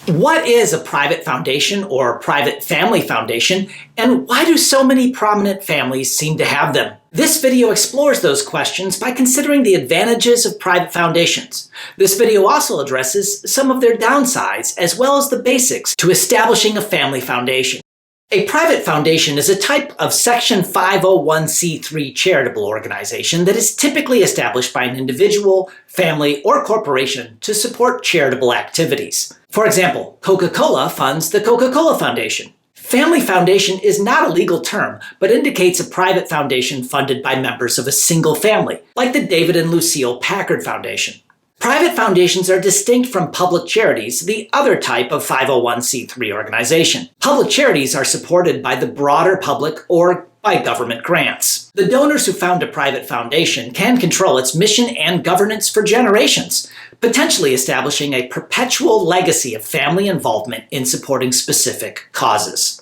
What is a private foundation or private family foundation, and why do so many prominent families seem to have them? This video explores those questions by considering the advantages of private foundations. This video also addresses some of their downsides, as well as the basics to establishing a family foundation. A private foundation is a type of Section 501c3 charitable organization that is typically established by an individual, family, or corporation to support charitable activities. For example, Coca-Cola funds the Coca-Cola Foundation. Family foundation is not a legal term, but indicates a private foundation funded by members of a single family, like the David and Lucille Packard Foundation. Private foundations are distinct from public charities, the other type of 501c3 organization. Public charities are supported by the broader public or by government grants. The donors who found a private foundation can control its mission and governance for generations, potentially establishing a perpetual legacy of family involvement in supporting specific causes.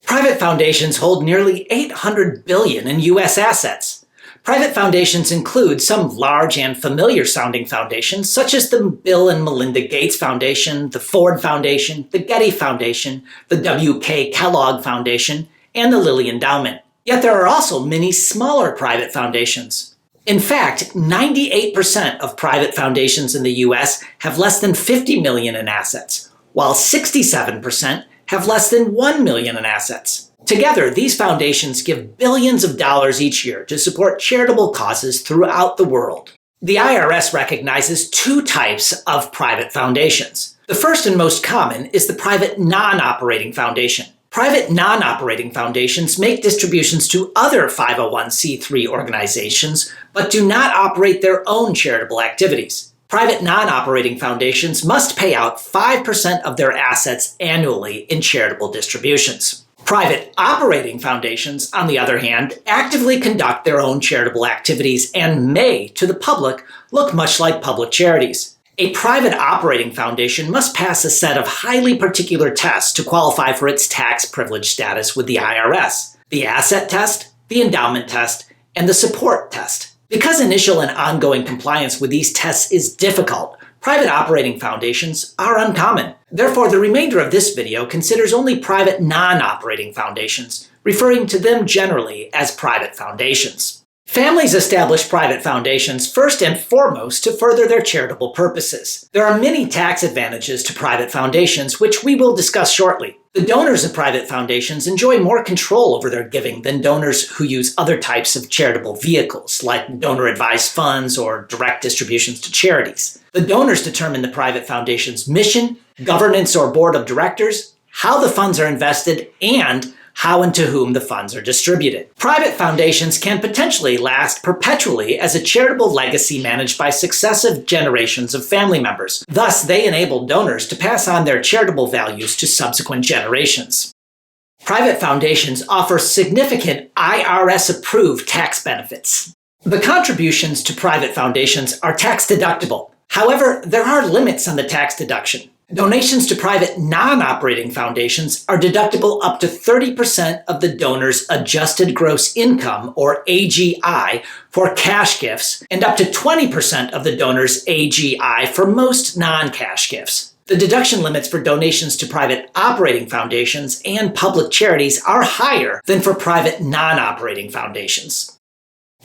Private foundations hold nearly $800 billion in U.S. assets. Private foundations include some large and familiar-sounding foundations, such as the Bill and Melinda Gates Foundation, the Ford Foundation, the Getty Foundation, the W.K. Kellogg Foundation, and the Lilly Endowment. Yet there are also many smaller private foundations. In fact, 98% of private foundations in the U.S. have less than $50 million in assets, while 67% have less than $1 million in assets. Together, these foundations give billions of dollars each year to support charitable causes throughout the world. The IRS recognizes two types of private foundations. The first and most common is the private non-operating foundation. Private non-operating foundations make distributions to other 501c3 organizations, but do not operate their own charitable activities. Private non-operating foundations must pay out 5% of their assets annually in charitable distributions. Private operating foundations, on the other hand, actively conduct their own charitable activities and may, to the public, look much like public charities. A private operating foundation must pass a set of highly particular tests to qualify for its tax privilege status with the IRS: the asset test, the endowment test, and the support test. Because initial and ongoing compliance with these tests is difficult, private operating foundations are uncommon. Therefore, the remainder of this video considers only private non-operating foundations, referring to them generally as private foundations. Families establish private foundations first and foremost to further their charitable purposes. There are many tax advantages to private foundations, which we will discuss shortly. The donors of private foundations enjoy more control over their giving than donors who use other types of charitable vehicles, like donor-advised funds or direct distributions to charities. The donors determine the private foundation's mission, governance or board of directors, how the funds are invested, and how and to whom the funds are distributed. Private foundations can potentially last perpetually as a charitable legacy managed by successive generations of family members. Thus, they enable donors to pass on their charitable values to subsequent generations. Private foundations offer significant IRS-approved tax benefits. The contributions to private foundations are tax deductible. However, there are limits on the tax deduction. Donations to private non-operating foundations are deductible up to 30% of the donor's adjusted gross income, or AGI, for cash gifts, and up to 20% of the donor's AGI for most non-cash gifts. The deduction limits for donations to private operating foundations and public charities are higher than for private non-operating foundations.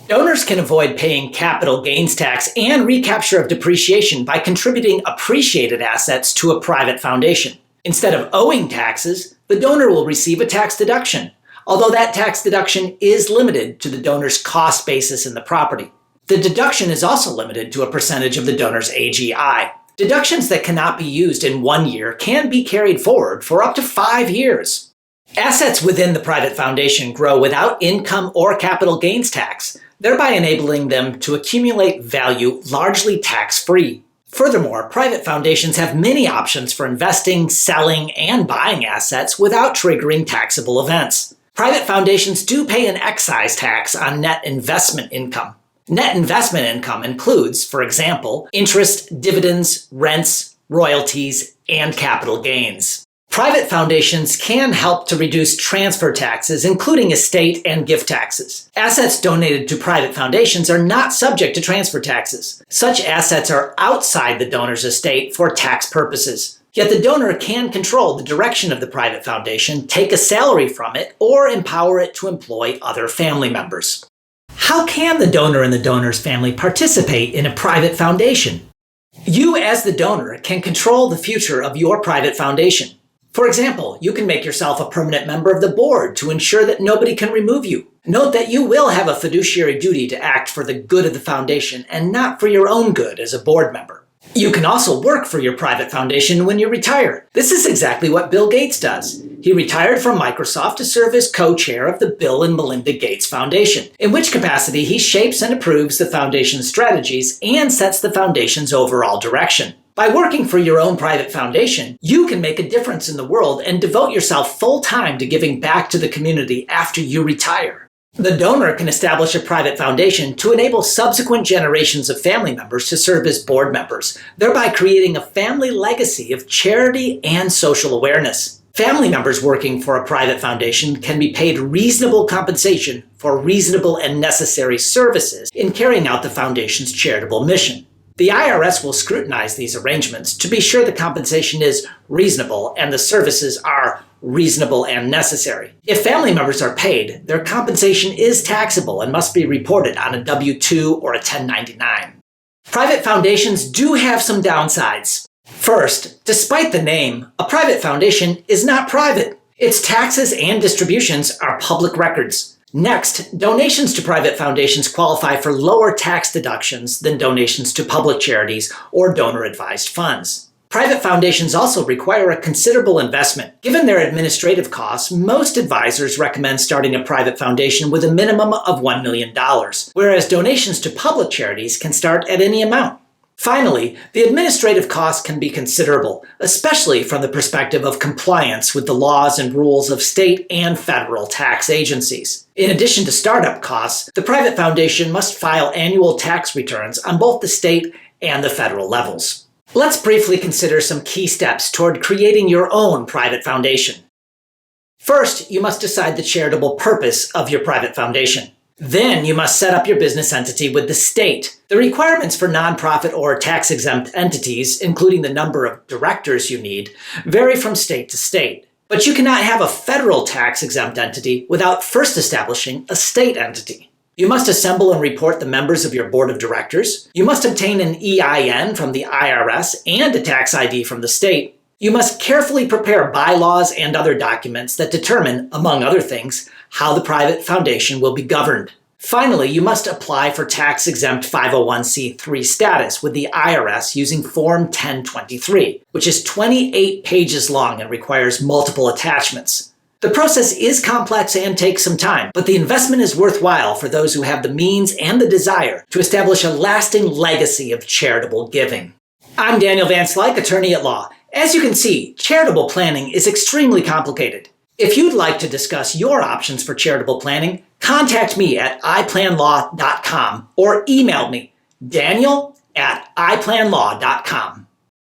Donors can avoid paying capital gains tax and recapture of depreciation by contributing appreciated assets to a private foundation. Instead of owing taxes, the donor will receive a tax deduction, although that tax deduction is limited to the donor's cost basis in the property. The deduction is also limited to a percentage of the donor's AGI. Deductions that cannot be used in 1 year can be carried forward for up to 5 years. Assets within the private foundation grow without income or capital gains tax, thereby enabling them to accumulate value largely tax-free. Furthermore, private foundations have many options for investing, selling, and buying assets without triggering taxable events. Private foundations do pay an excise tax on net investment income. Net investment income includes, for example, interest, dividends, rents, royalties, and capital gains. Private foundations can help to reduce transfer taxes, including estate and gift taxes. Assets donated to private foundations are not subject to transfer taxes. Such assets are outside the donor's estate for tax purposes. Yet the donor can control the direction of the private foundation, take a salary from it, or empower it to employ other family members. How can the donor and the donor's family participate in a private foundation? You, as the donor, can control the future of your private foundation. For example, you can make yourself a permanent member of the board to ensure that nobody can remove you. Note that you will have a fiduciary duty to act for the good of the foundation and not for your own good as a board member. You can also work for your private foundation when you retire. This is exactly what Bill Gates does. He retired from Microsoft to serve as co-chair of the Bill and Melinda Gates Foundation, in which capacity he shapes and approves the foundation's strategies and sets the foundation's overall direction. By working for your own private foundation, you can make a difference in the world and devote yourself full-time to giving back to the community after you retire. The donor can establish a private foundation to enable subsequent generations of family members to serve as board members, thereby creating a family legacy of charity and social awareness. Family members working for a private foundation can be paid reasonable compensation for reasonable and necessary services in carrying out the foundation's charitable mission. The IRS will scrutinize these arrangements to be sure the compensation is reasonable and the services are reasonable and necessary. If family members are paid, their compensation is taxable and must be reported on a W-2 or a 1099. Private foundations do have some downsides. First, despite the name, a private foundation is not private. Its taxes and distributions are public records. Next, donations to private foundations qualify for lower tax deductions than donations to public charities or donor-advised funds. Private foundations also require a considerable investment. Given their administrative costs, most advisors recommend starting a private foundation with a minimum of $1 million, whereas donations to public charities can start at any amount. Finally, the administrative costs can be considerable, especially from the perspective of compliance with the laws and rules of state and federal tax agencies. In addition to startup costs, the private foundation must file annual tax returns on both the state and the federal levels. Let's briefly consider some key steps toward creating your own private foundation. First, you must decide the charitable purpose of your private foundation. Then you must set up your business entity with the state. The requirements for nonprofit or tax-exempt entities, including the number of directors you need, vary from state to state. But you cannot have a federal tax-exempt entity without first establishing a state entity. You must assemble and report the members of your board of directors. You must obtain an EIN from the IRS and a tax ID from the state. You must carefully prepare bylaws and other documents that determine, among other things, how the private foundation will be governed. Finally, you must apply for tax-exempt 501c3 status with the IRS using Form 1023, which is 28 pages long and requires multiple attachments. The process is complex and takes some time, but the investment is worthwhile for those who have the means and the desire to establish a lasting legacy of charitable giving. I'm Daniel Van Slyke, attorney at law. As you can see, charitable planning is extremely complicated. If you'd like to discuss your options for charitable planning, contact me at iplanlaw.com or email me, daniel@iplanlaw.com.